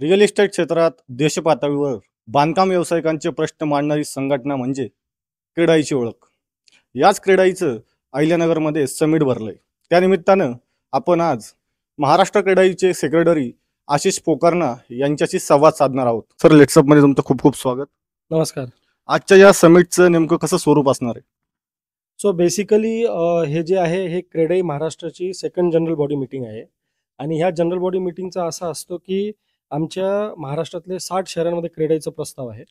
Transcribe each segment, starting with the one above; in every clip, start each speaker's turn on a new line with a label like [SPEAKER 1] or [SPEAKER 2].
[SPEAKER 1] Real estate क्षेत्रात देशपातळीवर बांधकाम व्यावसायिकांचे प्रश्न मांडणारी संघटना म्हणजे क्रेडाईची ओळख. याच क्रेडाईचं अहिल्यानगरमध्ये समिट भरलंय. त्यानिमित्तानं आपण आज महाराष्ट्र क्रेडाईचे सेक्रेटरी आशिष पोकारना यांच्याशी संवाद साधणार आहोत. सर, लेट्सअपमध्ये तुमचं खूप खूप स्वागत.
[SPEAKER 2] नमस्कार.
[SPEAKER 1] आजच्या या समिटचं नेमकं कसं स्वरूप असणार आहे?
[SPEAKER 2] सो बेसिकली हे जे आहे हे क्रेडाई महाराष्ट्राची सेकंड जनरल बॉडी मीटिंग आहे. आणि ह्या जनरल बॉडी मीटिंगचा असा असतो की आमच्या महाराष्ट्रातले 60 शहरांमध्ये क्रेडाईचा प्रस्ताव आहे.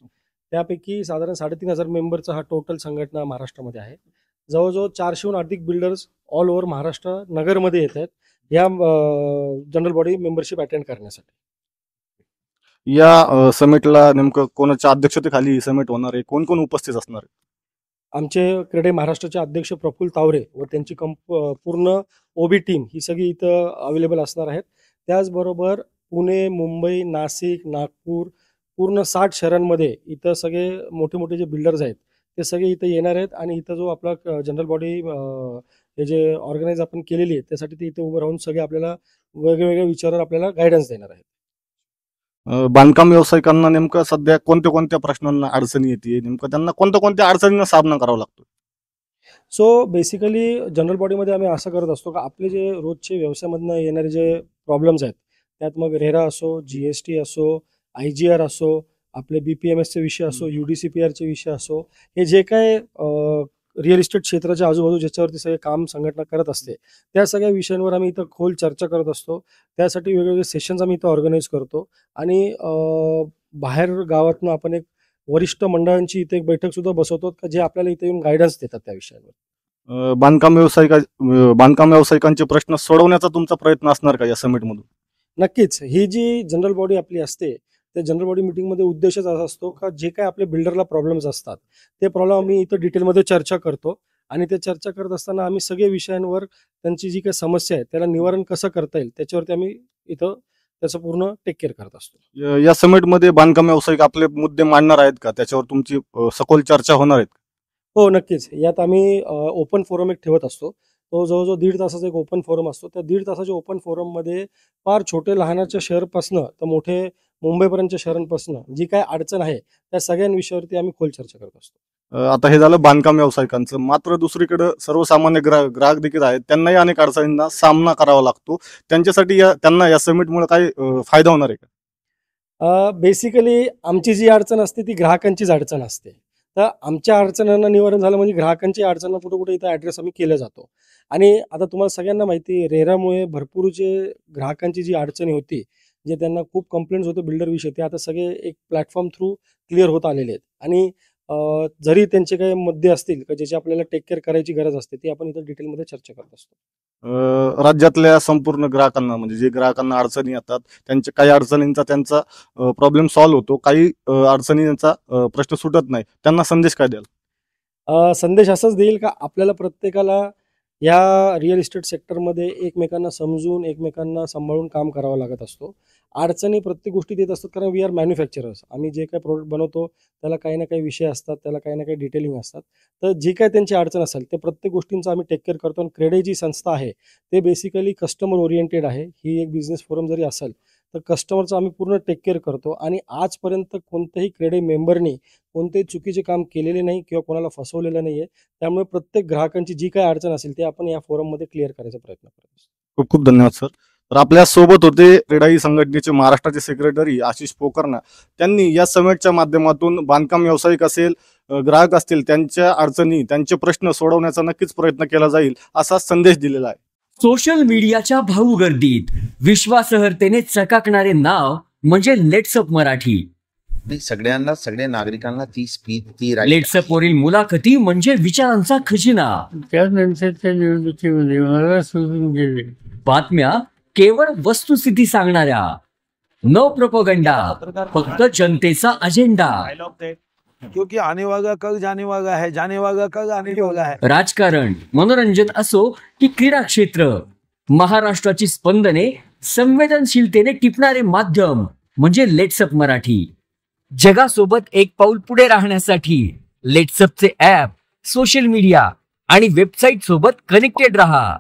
[SPEAKER 2] त्यापैकी साधारण 3,500 मेंबरचा हा टोटल संघटना महाराष्ट्रामध्ये आहे. जवळजवळ 400हून अधिक बिल्डर्स ऑल ओव्हर महाराष्ट्र नगरमध्ये येत आहेत या जनरल बॉडी मेंबरशिप अटेंड करण्यासाठी.
[SPEAKER 1] या समिटला नेमकं कोणाच्या अध्यक्षतेखाली समिट होणार आहे? कोण कोण उपस्थित असणार आहे?
[SPEAKER 2] आमचे क्रेडाई महाराष्ट्राचे अध्यक्ष प्रफुल्ल तावरे व त्यांची पूर्ण ओबी टीम ही सगळी इथं अवेलेबल असणार आहेत. त्याचबरोबर पुणे, मुंबई, नाशिक, नागपूर पूर्ण 60 शहरांमध्ये इथं सगळे मोठे मोठे जे बिल्डर्स आहेत ते सगळे इथं येणार आहेत. आणि इथं जो आपला जनरल बॉडी हे जे ऑर्गनाईज आपण केलेली आहे त्यासाठी ते इथं उभं राहून सगळे आपल्याला वेगवेगळ्या विचारावर आपल्याला गायडन्स देणार आहेत.
[SPEAKER 1] बांधकाम व्यावसायिकांना नेमकं सध्या कोणत्या कोणत्या प्रश्नांना अडचणी येते, नेमकं त्यांना कोणत्या कोणत्या अडचणींना सामना करावा लागतो?
[SPEAKER 2] सो बेसिकली जनरल बॉडीमध्ये आम्ही असं करत असतो की आपले जे रोजचे व्यवसायामधनं येणारे जे प्रॉब्लेम्स आहेत त्यात मग रेरा असो, GST असो, IGR असो, आपले BPMSचे विषय असो, UDCPRचे विषय असो, हे जे काय रिअल इस्टेट क्षेत्राच्या आजूबाजू ज्याच्यावरती सगळे काम संघटना करत असते त्या सगळ्या विषयांवर आम्ही इथं खोल चर्चा करत असतो. त्यासाठी वेगवेगळे सेशन्स आम्ही इथं ऑर्गनाईज करतो. आणि बाहेर गावातनं आपण एक वरिष्ठ मंडळांची इथे एक बैठक सुद्धा बसवतो जे आपल्याला इथे येऊन गायडन्स देतात त्या विषयांवर.
[SPEAKER 1] बांधकाम व्यावसायिकांचे प्रश्न सोडवण्याचा तुमचा प्रयत्न असणार का या समिटमधून?
[SPEAKER 2] नक्कीच. ही जी जनरल बॉडी आपली असते त्या जनरल बॉडी मीटिंगमध्ये उद्देशच असा असतो का जे काय आपल्या बिल्डरला प्रॉब्लेम्स असतात ते प्रॉब्लेम आम्ही इथं डिटेलमध्ये चर्चा करतो. आणि ते चर्चा करत असताना आम्ही सगळे विषयांवर त्यांची जी काही समस्या आहे त्याला निवारण कसं करता येईल त्याच्यावरती आम्ही इथं त्याचं पूर्ण टेक केअर करत असतो.
[SPEAKER 1] या समिटमध्ये बांधकाम व्यावसायिक आपले मुद्दे मांडणार आहेत का? त्याच्यावर तुमची सखोल चर्चा होणार आहेत?
[SPEAKER 2] हो, नक्कीच. यात आम्ही ओपन फोरम एक ठेवत असतो. तो जवळजवळ 1.5 तासाचा एक ओपन फोरम असतो. त्या 1.5 तासाच्या ओपन फोरममध्ये फार छोटे लहानाच्या शहरपासनं तर मोठे मुंबईपर्यंतच्या शहरांपासनं जी काय अडचण आहे त्या सगळ्या विषयावरती आम्ही खोल चर्चा करत असतो.
[SPEAKER 1] आता हे झालं बांधकाम व्यावसायिकांचं. मात्र दुसरीकडे सर्वसामान्य ग्राहक देखील आहेत, त्यांनाही अनेक अडचणींना सामना करावा लागतो. त्यांच्यासाठी त्यांना या समिटमुळे काय फायदा होणार आहे
[SPEAKER 2] का? बेसिकली आमची जी अडचण असते ती ग्राहकांचीच अडचण असते. तर आमच्या अडचणांना निवारण झालं म्हणजे ग्राहकांची अडचण कुठं कुठे इथं ॲड्रेस आम्ही केला जातो. आणि आता तुम्हाला सगळ्यांना माहिती आहे रेरामुळे भरपूर जे ग्राहकांची जी अडचणी होती जे त्यांना खूप कंप्लेंट्स होते बिल्डरविषयी ते आता सगळे एक प्लॅटफॉर्म थ्रू क्लिअर होत आलेले आहेत. आणि जरी त्यांचे काही मुद्दे असतील का ज्याची आपल्याला टेक केअर करायची गरज असते ती आपण इथं डिटेलमध्ये चर्चा करत असतो.
[SPEAKER 1] राज्यातल्या संपूर्ण ग्राहकांना म्हणजे जे ग्राहकांना अडचणी येतात त्यांच्या काही अडचणींचा त्यांचा प्रॉब्लेम सॉल्व्ह होतो, काही अडचणींचा प्रश्न सुटत नाही, त्यांना संदेश काय द्याल?
[SPEAKER 2] संदेश असाच देईल का आपल्याला प्रत्येकाला या रिअल इस्टेट सेक्टरमध्ये एकमेकांना समजून एकमेकांना सांभाळून काम करावं लागत असतो. अडचणी प्रत्येक गोष्टीत येत असतात कारण वी आर मॅन्युफॅक्चरर्स. आम्ही जे काही प्रोडक्ट बनवतो त्याला काही ना काही विषय असतात, त्याला काही ना काही डिटेलिंग असतात. तर जी काय त्यांची अडचण असेल ते प्रत्येक गोष्टींचा आम्ही टेक केअर करतो. आणि क्रेडाई जी संस्था आहे ते बेसिकली कस्टमर ओरिएंटेड आहे. ही एक बिझनेस फोरम जरी असेल तर कस्टमरचं आम्ही पूर्ण टेक केअर करतो. आणि आजपर्यंत कोणत्याही क्रेडाई मेंबरनी कोणतेही चुकीचे काम केलेले नाही किंवा कोणाला फसवलेलं नाही आहे. त्यामुळे प्रत्येक ग्राहकांची जी काही अडचण असेल ते आपण या फोरममध्ये क्लिअर करायचा प्रयत्न करतो.
[SPEAKER 1] खूप खूप धन्यवाद सर. तर आपल्या सोबत होते क्रेडाई संघटनेचे महाराष्ट्राचे सेक्रेटरी आशिष पोकारना. त्यांनी या समिटच्या माध्यमातून बांधकाम व्यावसायिक असेल, ग्राहक असतील, त्यांच्या अडचणी त्यांचे प्रश्न सोडवण्याचा नक्कीच प्रयत्न केला जाईल असा संदेश दिलेला आहे.
[SPEAKER 3] सोशल मीडियाच्या भाऊ गर्दीत विश्वासार्हतेने चकाकणारे नाव म्हणजे लेट्सअप मराठी.
[SPEAKER 4] सगळ्यांना, सगळ्या नागरिकांना ती स्पीच, ती
[SPEAKER 3] लेट्सअप वरील मुलाखती म्हणजे विचारांचा खजिना.
[SPEAKER 5] त्यानंतरच्या निवडणुकीमध्ये मला सोडून गेले.
[SPEAKER 3] बातम्या केवळ वस्तुस्थिती सांगणाऱ्या, न प्रोपोगंडा, फक्त जनतेचा अजेंडा.
[SPEAKER 6] क्योंकि आने वाला कल जाने वाला है, जाने वाला कल आने वाला है.
[SPEAKER 3] राजकारण, मनोरंजन असो की क्रीडा क्षेत्र, महाराष्ट्राची स्पंदने संवेदनशीलतेने टिपणारे माध्यम म्हणजे लेट्सअप मराठी. जगासोबत एक पाऊल पुढे राहण्यासाठी लेट्सअपचे ॲप, सोशल मीडिया आणि वेबसाईट सोबत कनेक्टेड रहा.